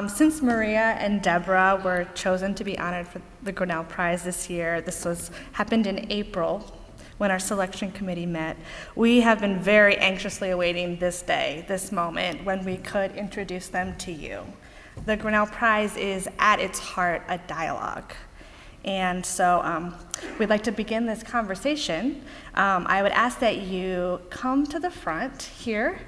Since Maria and Deborah were chosen to be honored for the Grinnell Prize this year, happened in April when our selection committee met. We have been very anxiously awaiting this day, this moment, when we could introduce them to you. The Grinnell Prize is at its heart a dialogue. And so we'd like to begin this conversation. I would ask that you come to the front here.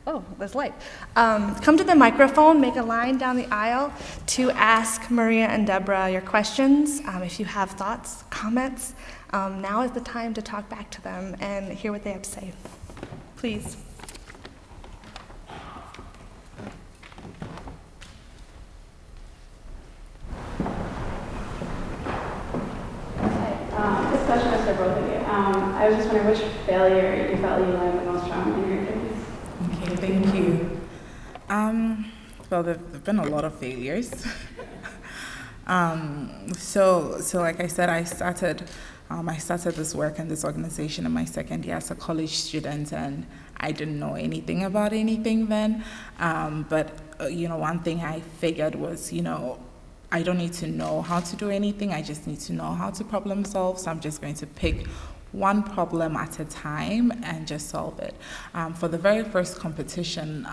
Oh, there's light. Come to the microphone, make a line down the aisle to ask Maria and Deborah your questions. If you have thoughts, comments, now is the time to talk back to them and hear what they have to say. Please. This question is for both of you. I was just wondering which failure you felt you learned the most from in your activities. Okay, thank you. Well, there've been a lot of failures. So like I said, I started this work and this organization in my second year as a college student, and I didn't know anything about anything then. But one thing I figured was, I don't need to know how to do anything. I just need to know how to problem solve. So I'm just going to pick one problem at a time and just solve it. For the very first competition,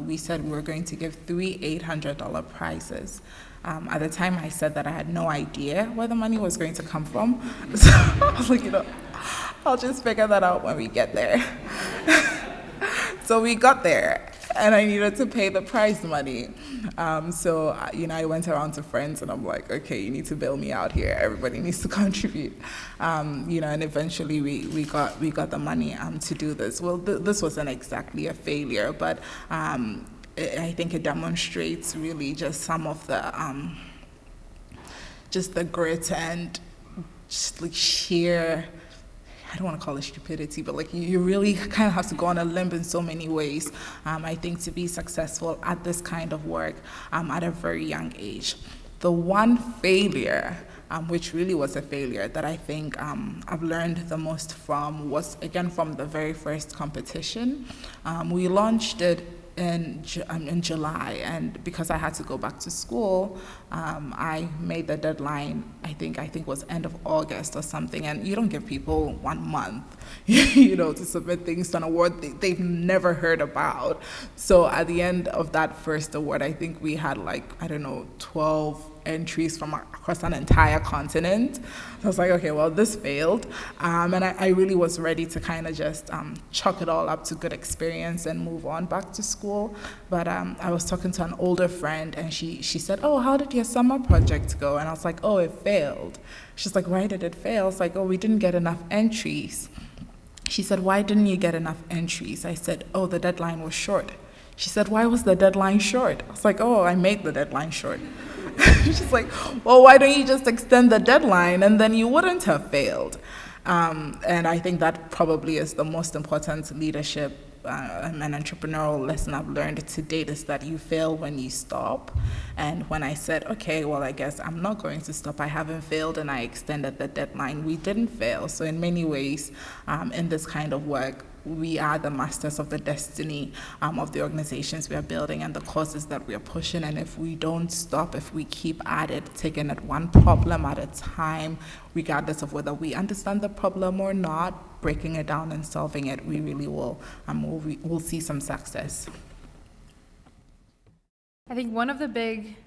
we said we were going to give 3 $800 prizes. At the time, I said that I had no idea where the money was going to come from. So I was like, I'll just figure that out when we get there. So we got there, and I needed to pay the prize money. So I went around to friends, and I'm like, okay, you need to bail me out here. Everybody needs to contribute. And eventually we got the money to do this. Well, this wasn't exactly a failure, but I think it demonstrates really just some of the just the grit and just like sheer, I don't want to call it stupidity, but like you really kind of have to go on a limb in so many ways, I think, to be successful at this kind of work at a very young age. The one failure, which really was a failure, that I think I've learned the most from was, again, from the very first competition. We launched it in July, and because I had to go back to school, I made the deadline, I think it was end of August or something, and you don't give people 1 month, to submit things to an award they've never heard about. So at the end of that first award, I think we had 12 entries from across an entire continent. So I was like, okay, well, this failed. And I really was ready to kind of just chalk it all up to good experience and move on back to school. But I was talking to an older friend, and she said, oh, how did your summer project go? And I was like, oh, it failed. She's like, why did it fail? I was like, oh, we didn't get enough entries. She said, why didn't you get enough entries? I said, oh, the deadline was short. She said, why was the deadline short? I was like, oh, I made the deadline short. She's like, well, why don't you just extend the deadline and then you wouldn't have failed? And I think that probably is the most important leadership and entrepreneurial lesson I've learned to date, is that you fail when you stop. And when I said, okay, well, I guess I'm not going to stop, I haven't failed, and I extended the deadline, we didn't fail. So in many ways, in this kind of work, we are the masters of the destiny of the organizations we are building and the causes that we are pushing. And if we don't stop, if we keep at it, taking it one problem at a time, regardless of whether we understand the problem or not, breaking it down and solving it, we really will we'll see some success. I think one of the big,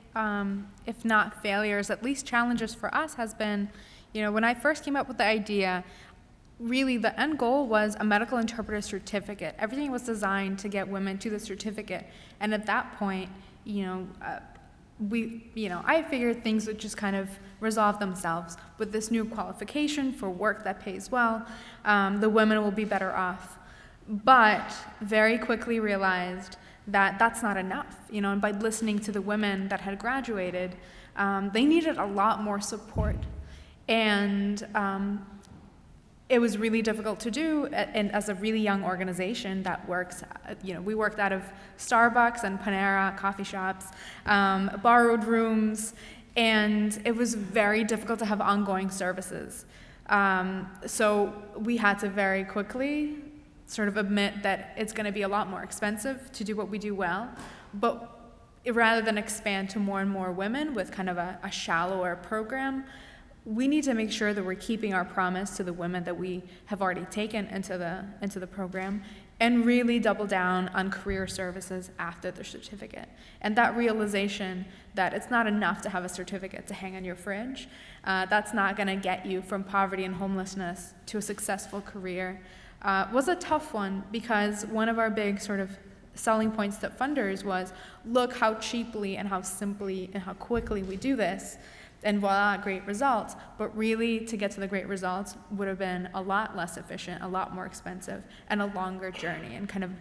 if not failures, at least challenges for us has been, when I first came up with the idea, really the end goal was a medical interpreter certificate. Everything was designed to get women to the certificate. And at that point, I figured things would just kind of resolve themselves. With this new qualification for work that pays well, the women will be better off. But very quickly realized that that's not enough. And by listening to the women that had graduated, they needed a lot more support. And it was really difficult to do, and as a really young organization that works, we worked out of Starbucks and Panera coffee shops, borrowed rooms, and it was very difficult to have ongoing services. So we had to very quickly sort of admit that it's going to be a lot more expensive to do what we do well, but rather than expand to more and more women with kind of a shallower program, we need to make sure that we're keeping our promise to the women that we have already taken into the program, and really double down on career services after the certificate. And that realization that it's not enough to have a certificate to hang on your fridge. That's not going to get you from poverty and homelessness to a successful career. Was a tough one, because one of our big sort of selling points to funders was, look how cheaply and how simply and how quickly we do this, and voila, great results. But really, to get to the great results would have been a lot less efficient, a lot more expensive, and a longer journey. And kind of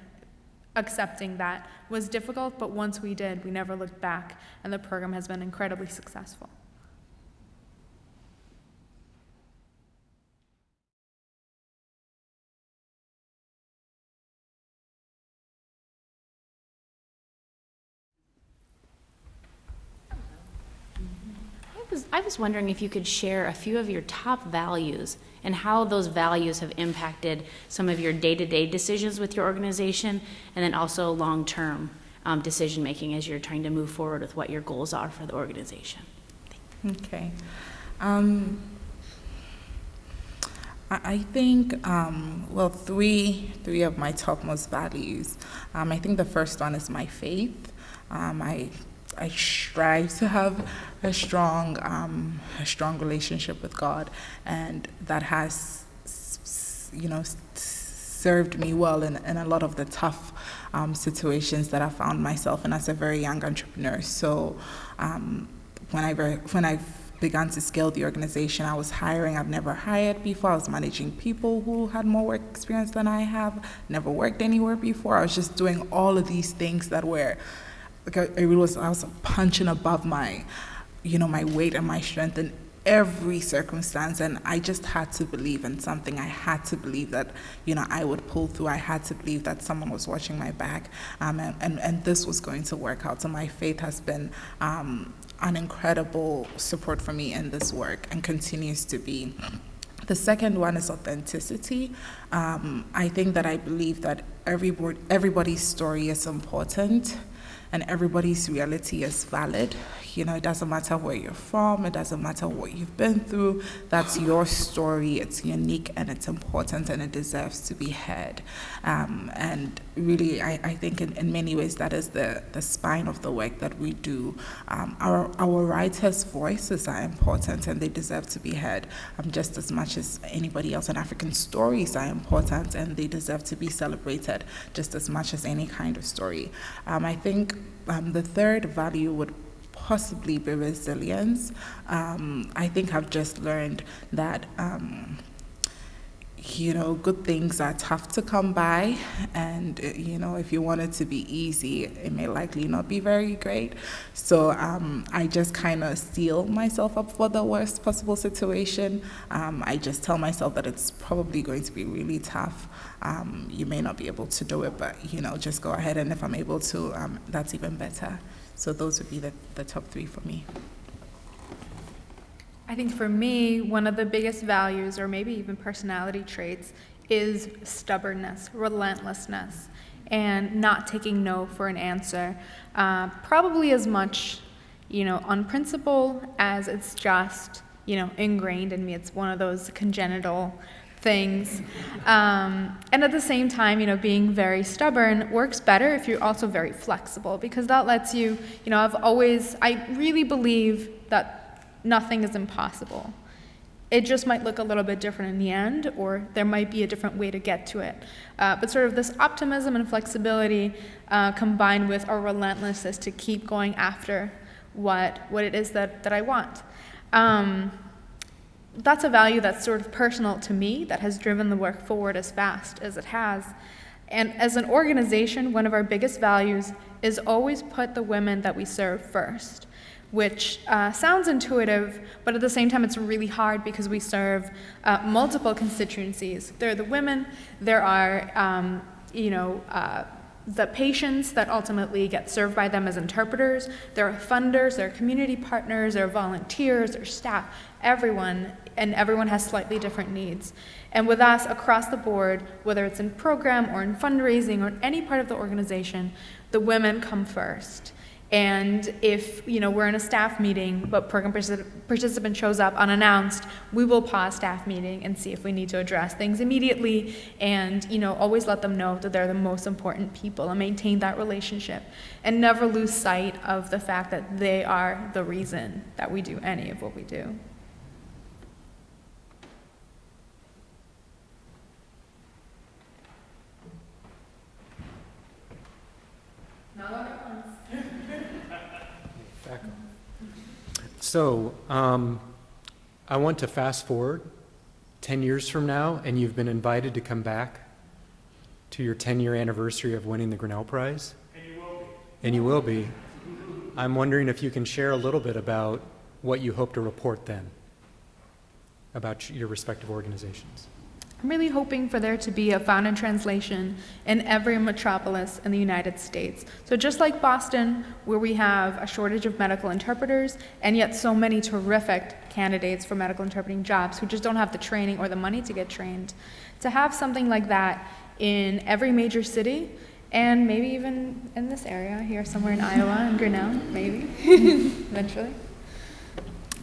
accepting that was difficult, but once we did, we never looked back, and the program has been incredibly successful. I was wondering if you could share a few of your top values and how those values have impacted some of your day-to-day decisions with your organization, and then also long-term decision-making as you're trying to move forward with what your goals are for the organization. Okay. I think, well, three of my topmost values. I think the first one is my faith. I strive to have a strong relationship with God, and that has, served me well in a lot of the tough situations that I found myself in as a very young entrepreneur. So when I began to scale the organization, I was hiring. I've never hired before. I was managing people who had more work experience than I have. Never worked anywhere before. I was just doing all of these things that were, I was punching above my weight and my strength in every circumstance, and I just had to believe in something. I had to believe that, I would pull through. I had to believe that someone was watching my back, and this was going to work out. So my faith has been an incredible support for me in this work, and continues to be. The second one is authenticity. I think that I believe that everybody's story is important, and everybody's reality is valid. It doesn't matter where you're from, it doesn't matter what you've been through. That's your story. It's unique, and it's important, and it deserves to be heard. And really, I think in many ways that is the spine of the work that we do. Our writers' voices are important, and they deserve to be heard just as much as anybody else. And African stories are important, and they deserve to be celebrated just as much as any kind of story. I think the third value would possibly be resilience. I think I've just learned that good things are tough to come by, and if you want it to be easy, it may likely not be very great. So I just kind of steel myself up for the worst possible situation. I just tell myself that it's probably going to be really tough. You may not be able to do it, but just go ahead, and if I'm able to, that's even better. So those would be the top three for me. I think for me, one of the biggest values, or maybe even personality traits, is stubbornness, relentlessness, and not taking no for an answer. Probably as much, on principle as it's just, ingrained in me. It's one of those congenital things. And at the same time, being very stubborn works better if you're also very flexible, because that lets you, I really believe that nothing is impossible. It just might look a little bit different in the end, or there might be a different way to get to it. But sort of this optimism and flexibility combined with our relentlessness to keep going after what it is that I want. That's a value that's sort of personal to me, that has driven the work forward as fast as it has. And as an organization, one of our biggest values is always put the women that we serve first, which sounds intuitive, but at the same time it's really hard, because we serve multiple constituencies. There are the women, there are the patients that ultimately get served by them as interpreters, there are funders, there are community partners, there are volunteers, there are staff, everyone has slightly different needs. And with us, across the board, whether it's in program or in fundraising or in any part of the organization, the women come first. And if, we're in a staff meeting, but program participant shows up unannounced, we will pause staff meeting and see if we need to address things immediately and, always let them know that they're the most important people and maintain that relationship and never lose sight of the fact that they are the reason that we do any of what we do. So, I want to fast forward 10 years from now, and you've been invited to come back to your 10-year anniversary of winning the Grinnell Prize. And you will be. I'm wondering if you can share a little bit about what you hope to report then about your respective organizations. I'm really hoping for there to be a found-in translation in every metropolis in the United States. So just like Boston, where we have a shortage of medical interpreters, and yet so many terrific candidates for medical interpreting jobs who just don't have the training or the money to get trained, to have something like that in every major city, and maybe even in this area here, somewhere in Iowa and Grinnell, maybe, eventually.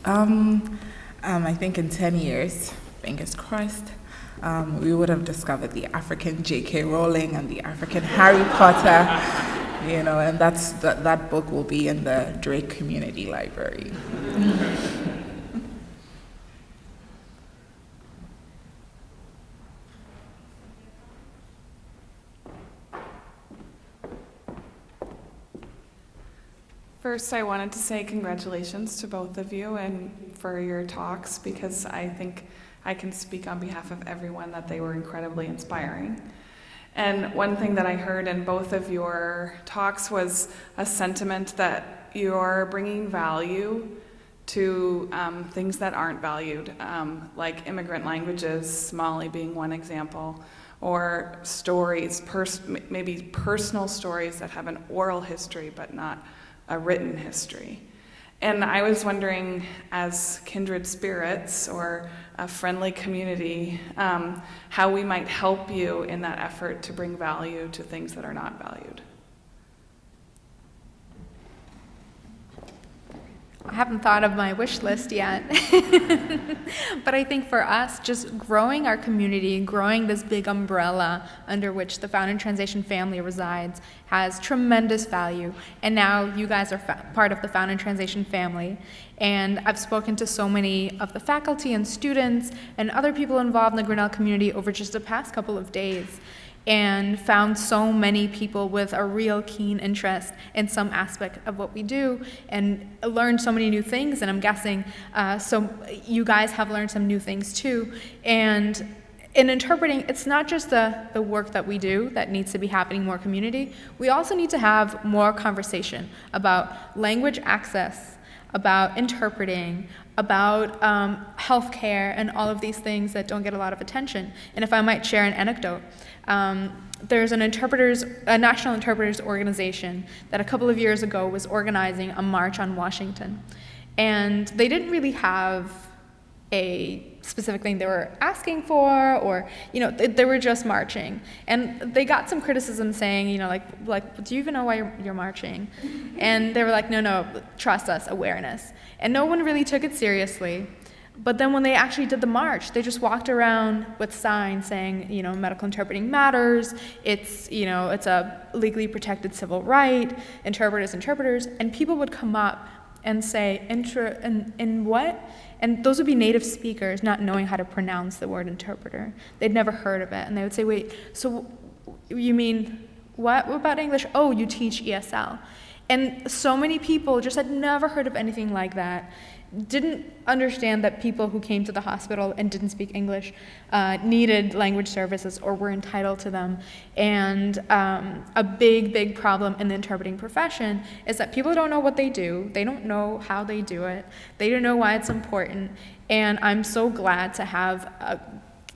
I think in 10 years, fingers crossed, we would have discovered the African J.K. Rowling and the African Harry Potter, and that book will be in the Drake Community Library. First, I wanted to say congratulations to both of you and for your talks, because I think I can speak on behalf of everyone that they were incredibly inspiring. And one thing that I heard in both of your talks was a sentiment that you're bringing value to things that aren't valued, like immigrant languages, Somali being one example, or stories, maybe personal stories that have an oral history but not a written history. And I was wondering, as kindred spirits or a friendly community, how we might help you in that effort to bring value to things that are not valued. I haven't thought of my wish list yet. But I think for us, just growing our community, growing this big umbrella under which the Found in Translation family resides has tremendous value. And now you guys are part of the Found in Translation family. And I've spoken to so many of the faculty and students and other people involved in the Grinnell community over just the past couple of days, and found so many people with a real keen interest in some aspect of what we do, and learned so many new things. And I'm guessing so you guys have learned some new things too. And in interpreting, it's not just the work that we do that needs to be happening more community. We also need to have more conversation about language access, about interpreting, about healthcare, and all of these things that don't get a lot of attention. And if I might share an anecdote, there's a national interpreters organization that a couple of years ago was organizing a march on Washington. And they didn't really have a specific thing they were asking for, or, they were just marching. And they got some criticism saying, like, do you even know why you're marching? And they were like, no, trust us, awareness. And no one really took it seriously. But then when they actually did the march, they just walked around with signs saying, medical interpreting matters, it's a legally protected civil right, interpreters, and people would come up and say, in what? And those would be native speakers not knowing how to pronounce the word interpreter. They'd never heard of it. And they would say, wait, so you mean what about English? Oh, you teach ESL. And so many people just had never heard of anything like that, didn't understand that people who came to the hospital and didn't speak English needed language services or were entitled to them. And a big problem in the interpreting profession is that people don't know what they do, they don't know how they do it, they don't know why it's important. And I'm so glad to have a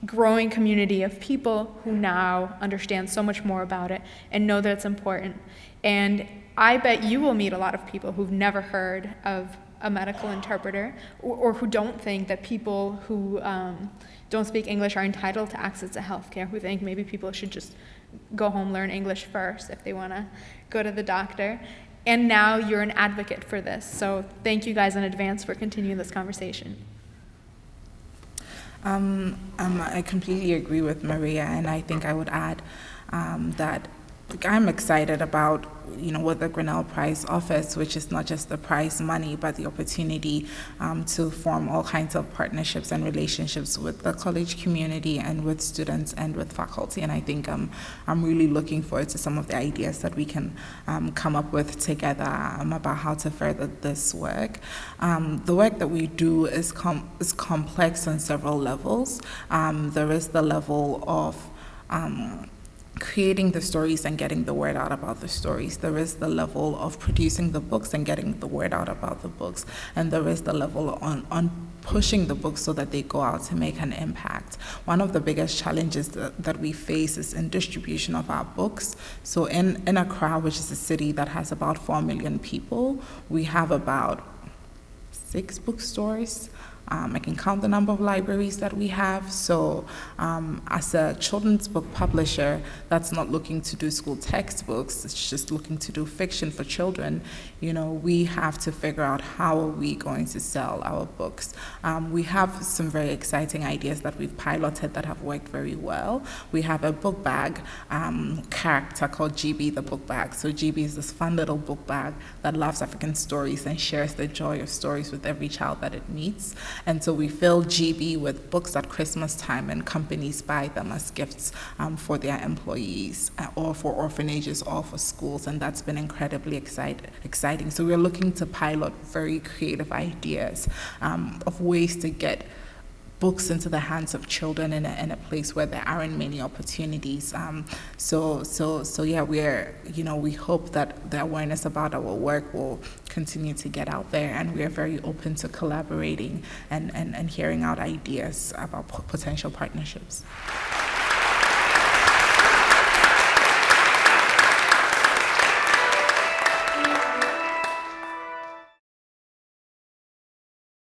growing community of people who now understand so much more about it and know that it's important. And I bet you will meet a lot of people who've never heard of a medical interpreter, or who don't think that people who don't speak English are entitled to access to healthcare, who think maybe people should just go home, learn English first if they want to go to the doctor. And now you're an advocate for this. So thank you guys in advance for continuing this conversation. I completely agree with Maria, and I think I would add that I'm excited about, what the Grinnell Prize offers, which is not just the prize money, but the opportunity to form all kinds of partnerships and relationships with the college community and with students and with faculty. And I think I'm really looking forward to some of the ideas that we can come up with together about how to further this work. The work that we do is complex on several levels. There is the level of creating the stories and getting the word out about the stories. There is the level of producing the books and getting the word out about the books. And there is the level on pushing the books so that they go out to make an impact. One of the biggest challenges that we face is in distribution of our books. So in Accra, which is a city that has about 4 million people, we have about 6 bookstores. I can count the number of libraries that we have. So as a children's book publisher that's not looking to do school textbooks, it's just looking to do fiction for children, we have to figure out how are we going to sell our books. We have some very exciting ideas that we've piloted that have worked very well. We have a book bag character called GB the book bag. So GB is this fun little book bag that loves African stories and shares the joy of stories with every child that it meets. And so we fill GB with books at Christmas time, and companies buy them as gifts for their employees or for orphanages or for schools, and that's been incredibly exciting. So we're looking to pilot very creative ideas of ways to get books into the hands of children in a place where there aren't many opportunities. So yeah, we hope that the awareness about our work will continue to get out there, and we are very open to collaborating and hearing out ideas about potential partnerships.